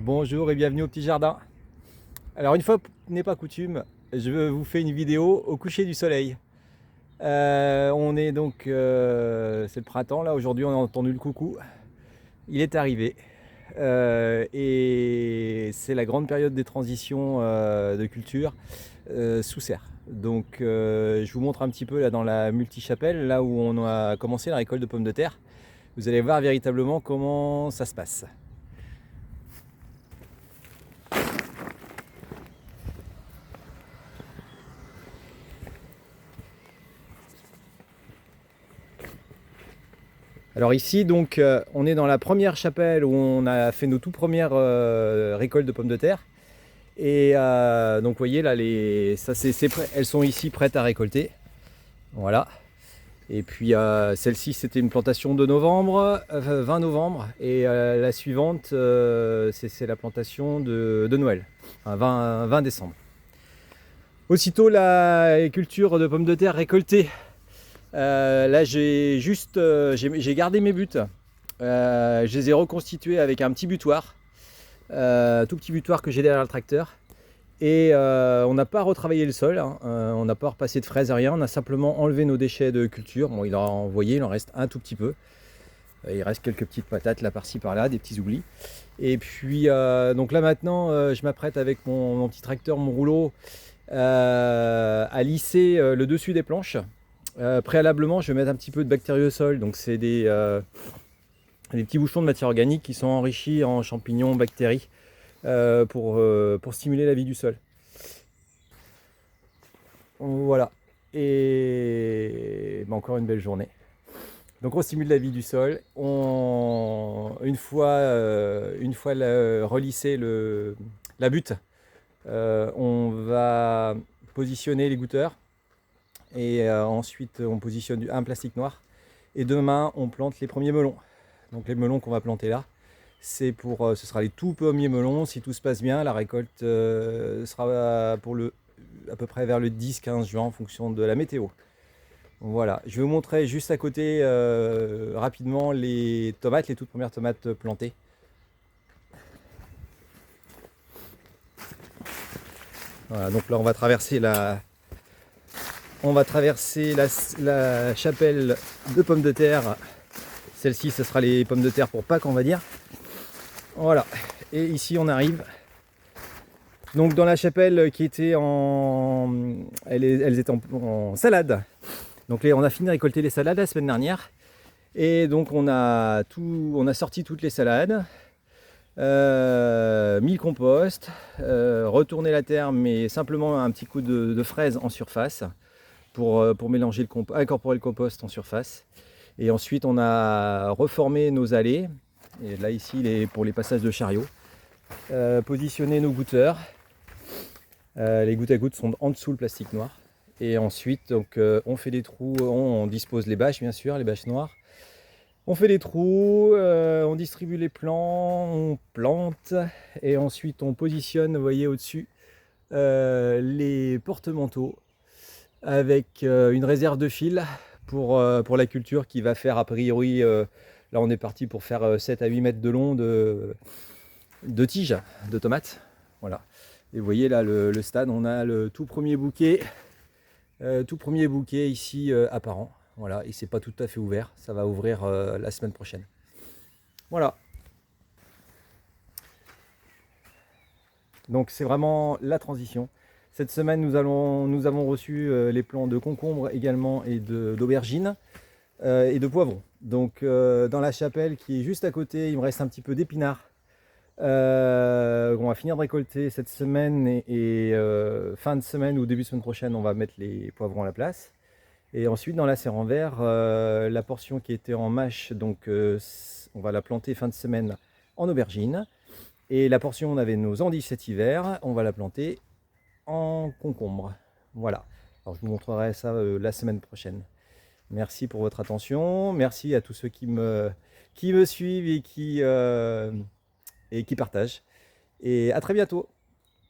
Bonjour et bienvenue au petit jardin. Alors une fois n'est pas coutume, je vous fais une vidéo au coucher du soleil. On est donc, c'est le printemps là, aujourd'hui on a entendu le coucou. Il est arrivé et c'est la grande période des transitions de culture sous serre. Donc je vous montre un petit peu là dans la multi-chapelle, là où on a commencé la récolte de pommes de terre. Vous allez voir véritablement comment ça se passe. Alors ici, donc, on est dans la première chapelle où on a fait nos tout premières récoltes de pommes de terre. Et donc, vous voyez là, elles sont ici prêtes à récolter. Voilà. Et puis celle-ci, c'était une plantation de novembre, 20 novembre. Et la suivante, c'est la plantation de Noël, enfin, 20 décembre. Aussitôt la culture de pommes de terre récoltée. Là j'ai gardé mes buts, je les ai reconstitués avec un petit butoir, tout petit butoir que j'ai derrière le tracteur. Et on n'a pas retravaillé le sol, hein. On n'a pas repassé de fraises, rien, on a simplement enlevé nos déchets de culture. Bon, il en reste un tout petit peu, il reste quelques petites patates là par-ci par-là, des petits oublis. Et puis donc là maintenant je m'apprête avec mon petit tracteur, mon rouleau, à lisser le dessus des planches. Préalablement, je vais mettre un petit peu de bactériosol, donc c'est des petits bouchons de matière organique qui sont enrichis en champignons, bactéries, pour stimuler la vie du sol. Voilà, et encore une belle journée. Donc on stimule la vie du sol. Une fois relissé la butte, on va positionner les goutteurs. Et ensuite on positionne un plastique noir et demain on plante les premiers melons. Donc les melons qu'on va planter là, ce sera les tout premiers melons. Si tout se passe bien, la récolte sera à peu près vers le 10-15 juin en fonction de la météo. Voilà, je vais vous montrer juste à côté rapidement les toutes premières tomates plantées. Voilà, donc là on va traverser la chapelle de pommes de terre. Celle-ci, ce sera les pommes de terre pour Pâques, on va dire. Voilà. Et ici, on arrive. Donc dans la chapelle qui était elles étaient en salade. Donc là, on a fini de récolter les salades la semaine dernière. Et donc on a sorti toutes les salades, mis le compost, retourné la terre, mais simplement un petit coup de fraise en surface. Pour mélanger incorporer le compost en surface. Et ensuite on a reformé nos allées, et là ici pour les passages de chariot, positionné nos goûteurs. Les gouttes à gouttes sont en dessous le plastique noir. Et ensuite donc, on fait des trous, on dispose les bâches, bien sûr, les bâches noires. On fait des trous, on distribue les plants, on plante, et ensuite on positionne, vous voyez au-dessus, les porte-manteaux avec une réserve de fil pour la culture qui va faire a priori, là on est parti pour faire 7 à 8 mètres de long de tiges de tomates. Voilà. Et vous voyez là le stade, on a le tout premier bouquet ici apparent. Voilà, et c'est pas tout à fait ouvert, ça va ouvrir la semaine prochaine. Voilà. Donc c'est vraiment la transition. Cette semaine, nous avons reçu les plants de concombres également et d'aubergines et de poivrons. Donc dans la chapelle qui est juste à côté, il me reste un petit peu d'épinards. On va finir de récolter cette semaine et fin de semaine ou début de semaine prochaine, on va mettre les poivrons à la place. Et ensuite dans la serre en verre, la portion qui était en mâche, donc on va la planter fin de semaine en aubergine. Et la portion où on avait nos endives cet hiver, on va la planter en concombre. Voilà. Alors je vous montrerai ça la semaine prochaine. Merci pour votre attention. Merci à tous ceux qui me suivent et qui partagent. Et à très bientôt.